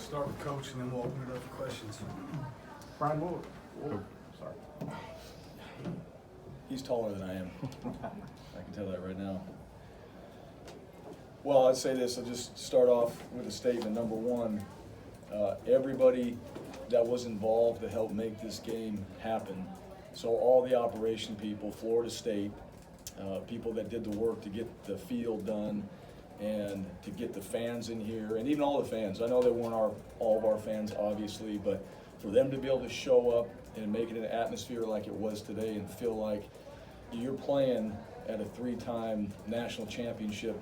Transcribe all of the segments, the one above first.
start with Coach, and then we'll open it up for questions. Bryan, sorry. He's taller than I am. I can tell that right now. Well, I'd say this, I'll just start off with a statement. Number one, everybody that was involved to help make this game happen. So all the operation people, Florida State, people that did the work to get the field done and to get the fans in here, and even all the fans. I know they weren't all of our fans, obviously, but for them to be able to show up and make it an atmosphere like it was today and feel like you're playing at a three-time national championship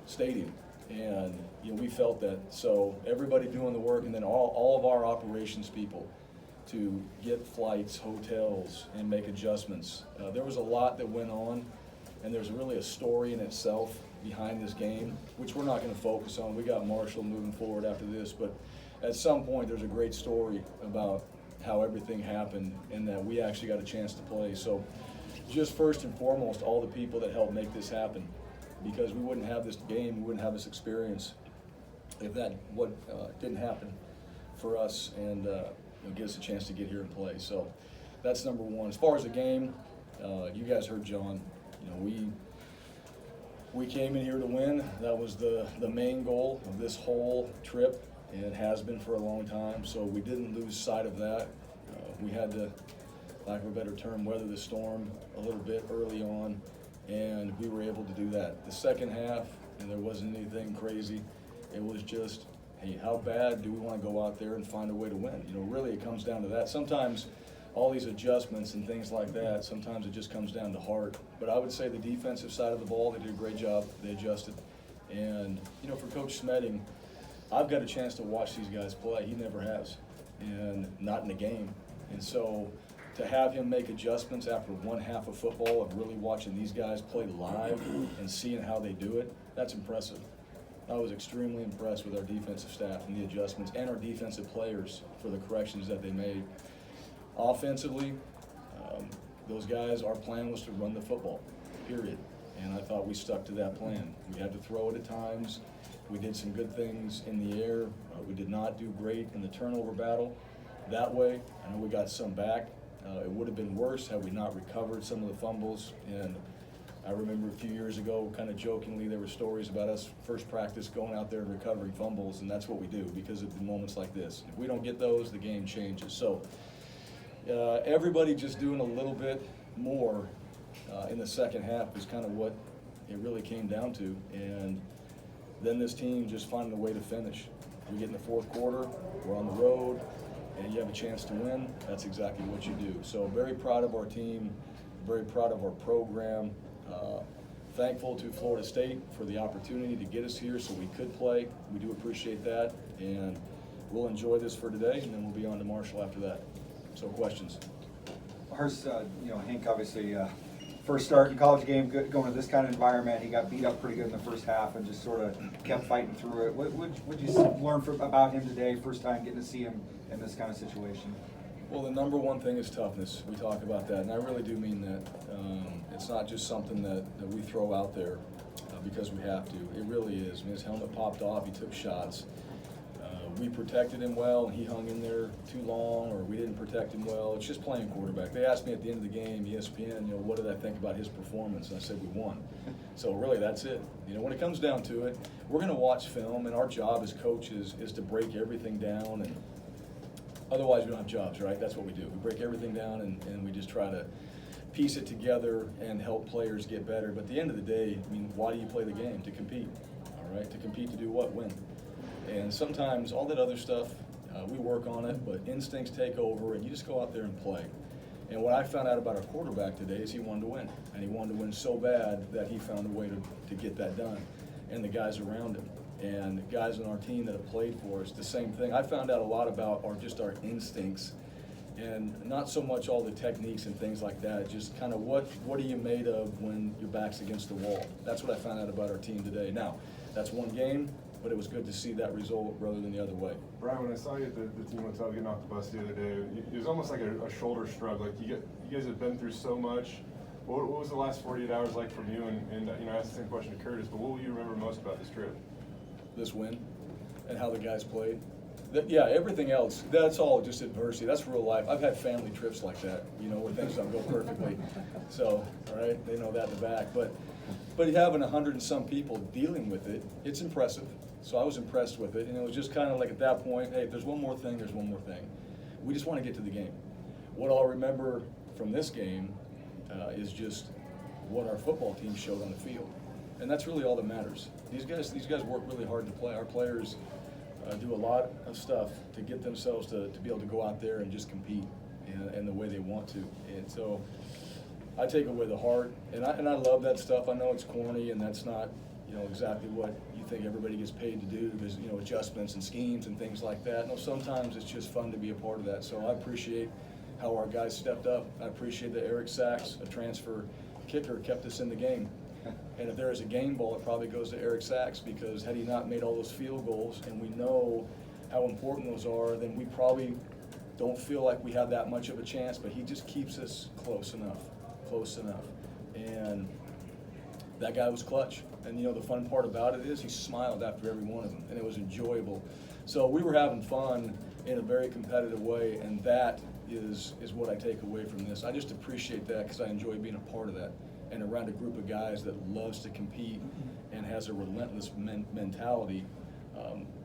stadium. And we felt that. So everybody doing the work, and then all of our operations people to get flights, hotels, and make adjustments. There was a lot that went on, and there's really a story in itself behind this game, which we're not going to focus on. We got Marshall moving forward after this, but at some point there's a great story about how everything happened and that we actually got a chance to play. So just first and foremost, all the people that helped make this happen, because we wouldn't have this game, we wouldn't have this experience if that didn't happen for us and give us a chance to get here and play. So that's number one. As far as the game, you guys heard John. We came in here to win. That was the main goal of this whole trip, and it has been for a long time. So we didn't lose sight of that. We had to, lack of a better term, weather the storm a little bit early on, and we were able to do that. The second half, and there wasn't anything crazy. It was just, hey, how bad do we want to go out there and find a way to win? Really it comes down to that. Sometimes all these adjustments and things like that, sometimes it just comes down to heart. But I would say the defensive side of the ball, they did a great job. They adjusted. And, for Coach Smeding, I've got a chance to watch these guys play. He never has, and not in a game. And so to have him make adjustments after one half of football of really watching these guys play live and seeing how they do it, that's impressive. I was extremely impressed with our defensive staff and the adjustments and our defensive players for the corrections that they made. Offensively, those guys, our plan was to run the football, period. And I thought we stuck to that plan. We had to throw it at times. We did some good things in the air. We did not do great in the turnover battle that way. I know we got some back. It would have been worse had we not recovered some of the fumbles. And I remember a few years ago, kind of jokingly, there were stories about us first practice going out there and recovering fumbles, and that's what we do because of the moments like this. If we don't get those, the game changes. So everybody just doing a little bit more in the second half is kind of what it really came down to. And then this team just finding a way to finish. We get in the fourth quarter, we're on the road, and you have a chance to win. That's exactly what you do. So very proud of our team, very proud of our program. Thankful to Florida State for the opportunity to get us here so we could play. We do appreciate that, and we'll enjoy this for today, and then we'll be on to Marshall after that. So questions? Hank obviously first start in college game, going to this kind of environment. He got beat up pretty good in the first half and just sort of kept fighting through it. What would you learn about him today, first time getting to see him in this kind of situation? Well, the number one thing is toughness. We talk about that, and I really do mean that. It's not just something that we throw out there because we have to. It really is. His helmet popped off. He took shots. We protected him well, and he hung in there too long, or we didn't protect him well. It's just playing quarterback. They asked me at the end of the game, ESPN, what did I think about his performance? And I said we won. So really, that's it. When it comes down to it, we're going to watch film, and our job as coaches is to break everything down. And otherwise, we don't have jobs, right? That's what we do. We break everything down, and we just try to piece it together and help players get better. But at the end of the day, why do you play the game? To compete, all right? To compete to do what? Win. And sometimes all that other stuff, we work on it, but instincts take over, and you just go out there and play. And what I found out about our quarterback today is he wanted to win. And he wanted to win so bad that he found a way to get that done. And the guys around him. And guys on our team that have played for us, the same thing. I found out a lot about our instincts, and not so much all the techniques and things like that, just kind of what are you made of when your back's against the wall. That's what I found out about our team today. Now, that's one game, but it was good to see that result rather than the other way. Bryan, when I saw you at the team hotel getting off the bus the other day, it was almost like a shoulder shrug. Like you guys have been through so much. What was the last 48 hours like from you? And I asked the same question to Curtis, but what will you remember most about this trip? This win and how the guys played. Yeah, everything else, that's all just adversity. That's real life. I've had family trips like that, you know, where things don't go perfectly. So, all right, they know that in the back. But having 100 and some people dealing with it, it's impressive. So I was impressed with it. And it was just kind of like at that point, hey, if there's one more thing, there's one more thing. We just want to get to the game. What I'll remember from this game is just what our football team showed on the field. And that's really all that matters. These guys work really hard to play. Our players do a lot of stuff to get themselves to be able to go out there and just compete in the way they want to. And so I take away the heart, and I love that stuff. I know it's corny, and that's not, you know, exactly what you think everybody gets paid to do. There's, you know, adjustments and schemes and things like that. No, sometimes it's just fun to be a part of that. So I appreciate how our guys stepped up. I appreciate that Eric Sachs, a transfer kicker, kept us in the game. And if there is a game ball, it probably goes to Eric Sachs, because had he not made all those field goals, and we know how important those are, then we probably don't feel like we have that much of a chance, but he just keeps us close enough. And that guy was clutch. And you know, the fun part about it is he smiled after every one of them, and it was enjoyable. So we were having fun in a very competitive way, and that is what I take away from this. I just appreciate that because I enjoy being a part of that, and around a group of guys that loves to compete and has a relentless mentality.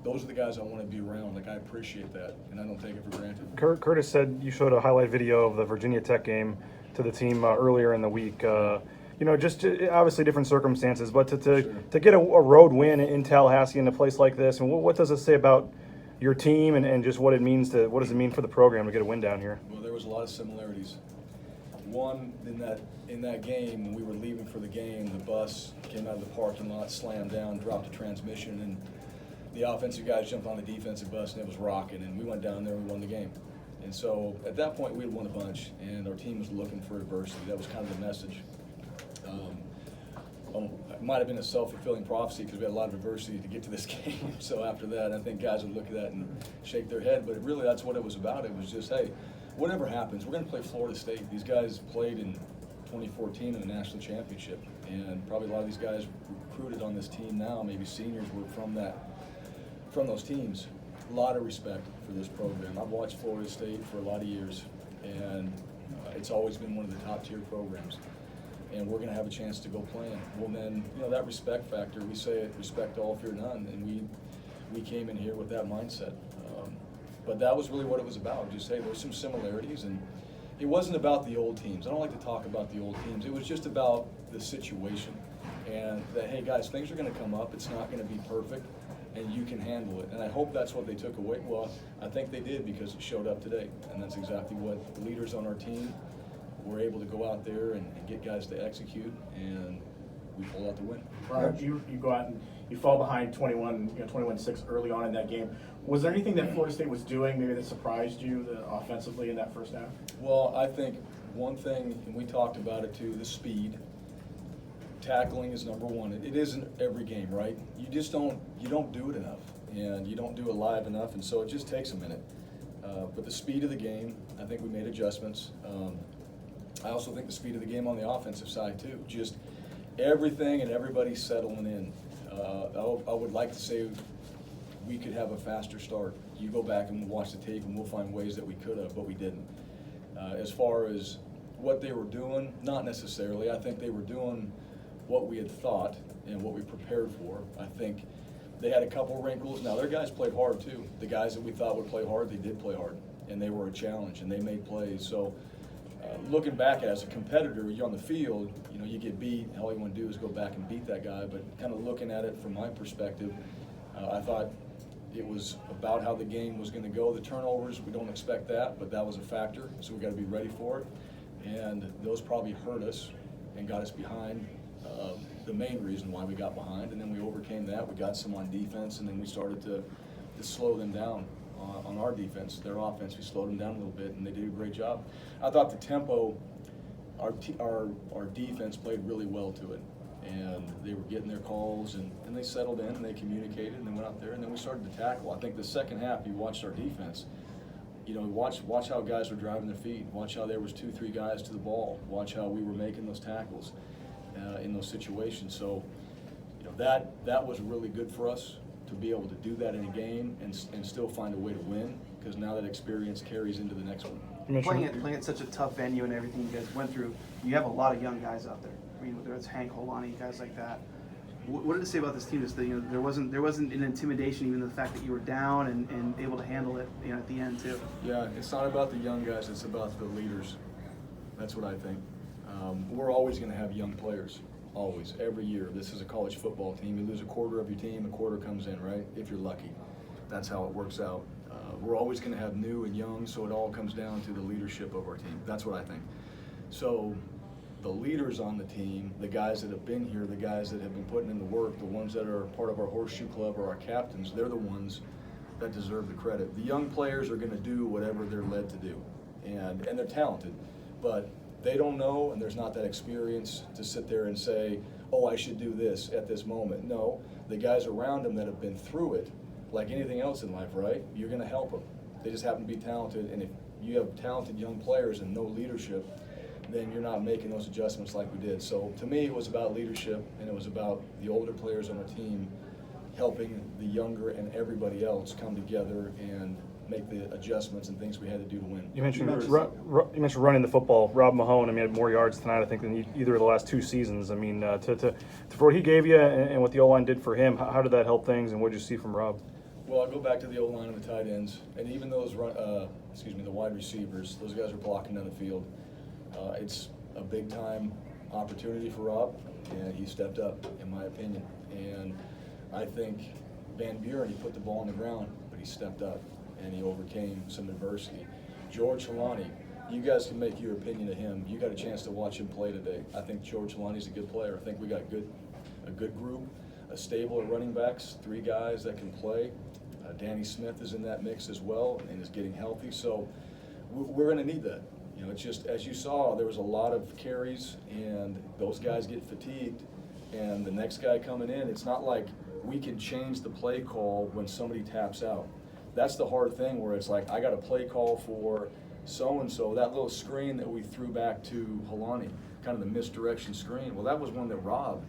Those are the guys I want to be around. Like, I appreciate that, and I don't take it for granted. Curtis said you showed a highlight video of the Virginia Tech game to the team earlier in the week. You know, just obviously different circumstances, but to get a road win in Tallahassee in a place like this, and what does it say about your team and just what does it mean for the program to get a win down here? Well, there was a lot of similarities. One, in that game, when we were leaving for the game, the bus came out of the parking lot, slammed down, dropped a transmission, and the offensive guys jumped on the defensive bus, and it was rocking, and we went down there and we won the game. And so at that point, we had won a bunch, and our team was looking for adversity. That was kind of the message. It might have been a self-fulfilling prophecy because we had a lot of adversity to get to this game. So after that, I think guys would look at that and shake their head. But really, that's what it was about. It was just, hey, whatever happens, we're going to play Florida State. These guys played in 2014 in the national championship, and probably a lot of these guys recruited on this team now, maybe seniors, were from those teams. A lot of respect for this program. I've watched Florida State for a lot of years, and it's always been one of the top tier programs. And we're going to have a chance to go play them. Well, then, you know, that respect factor, we say it, respect all, fear none, and we came in here with that mindset. But that was really what it was about. Just, hey, there's some similarities, and it wasn't about the old teams. I don't like to talk about the old teams. It was just about the situation, and that, hey, guys, things are going to come up. It's not going to be perfect, and you can handle it. And I hope that's what they took away. Well, I think they did, because it showed up today, and that's exactly what the leaders on our team were able to go out there and get guys to execute, and we pulled out the win. Bryan, you go out and you fall behind 21-6 early on in that game. Was there anything that Florida State was doing maybe that surprised you offensively in that first half? Well, I think one thing, and we talked about it too, the speed. Tackling is number one. It isn't every game, right? You don't do it enough, and you don't do it live enough, and so it just takes a minute. But the speed of the game, I think we made adjustments. I also think the speed of the game on the offensive side too. Just everything and everybody settling in. I would like to say we could have a faster start. You go back and watch the tape and we'll find ways that we could have, but we didn't. As far as what they were doing, not necessarily. I think they were doing what we had thought and what we prepared for. I think they had a couple wrinkles. Now, their guys played hard too. The guys that we thought would play hard, they did play hard, and they were a challenge, and they made plays. So looking back as a competitor, you're on the field, you know, you get beat, all you want to do is go back and beat that guy. But kind of looking at it from my perspective, I thought it was about how the game was going to go. The turnovers, we don't expect that, but that was a factor, so we got to be ready for it. And those probably hurt us and got us behind, the main reason why we got behind. And then we overcame that. We got some on defense, and then we started to slow them down. On our defense, their offense, we slowed them down a little bit, and they did a great job. I thought the tempo, our defense played really well to it, and they were getting their calls, and they settled in, and they communicated, and they went out there, and then we started to tackle. I think the second half, you watched our defense. You know, watch how guys were driving their feet. Watch how there was 2-3 guys to the ball. Watch how we were making those tackles in those situations. So, you know, that was really good for us to to be able to do that in a game and still find a way to win, because now that experience carries into the next one. You mentioned- Playing at such a tough venue and everything you guys went through, you have a lot of young guys out there. I mean, whether it's Hank, Holani, guys like that. What did it say about this team? Just that, there wasn't an intimidation, even the fact that you were down and able to handle it, at the end too. Yeah, it's not about the young guys, it's about the leaders. That's what I think. We're always going to have young players, always, every year. This is a college football team. You lose a quarter of your team, a quarter comes in, right? If you're lucky. That's how it works out. We're always going to have new and young, so it all comes down to the leadership of our team. That's what I think. So the leaders on the team, the guys that have been here, the guys that have been putting in the work, the ones that are part of our horseshoe club or our captains, they're the ones that deserve the credit. The young players are going to do whatever they're led to do, and they're talented, but they don't know, and there's not that experience to sit there and say, oh, I should do this at this moment. No, the guys around them that have been through it, like anything else in life, right? You're going to help them. They just happen to be talented, and if you have talented young players and no leadership, then you're not making those adjustments like we did. So to me, it was about leadership, and it was about the older players on our team helping the younger and everybody else come together and make the adjustments and things we had to do to win. You mentioned running the football. Rob Mahone, I mean, had more yards tonight, I think, than either of the last 2 seasons. I mean, for what he gave you and what the O-line did for him, how did that help things, and what did you see from Rob? Well, I'll go back to the O-line and the tight ends, and even those the wide receivers. Those guys are blocking down the field. It's a big-time opportunity for Rob, and he stepped up, in my opinion. And I think Van Buren, he put the ball on the ground, but he stepped up, and he overcame some adversity. George Holani, you guys can make your opinion of him. You got a chance to watch him play today. I think George Holani's a good player. I think we got a good group, a stable of running backs, 3 guys that can play. Danny Smith is in that mix as well and is getting healthy. So we're going to need that. It's just, as you saw, there was a lot of carries, and those guys get fatigued, and the next guy coming in, it's not like we can change the play call when somebody taps out. That's the hard thing, where it's like, I got a play call for so-and-so, that little screen that we threw back to Holani, kind of the misdirection screen. Well, that was one that Rob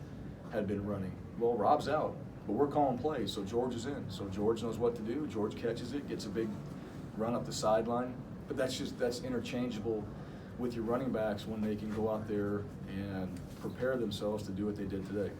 had been running. Well, Rob's out, but we're calling plays, so George is in. So George knows what to do. George catches it, gets a big run up the sideline. But that's interchangeable with your running backs when they can go out there and prepare themselves to do what they did today.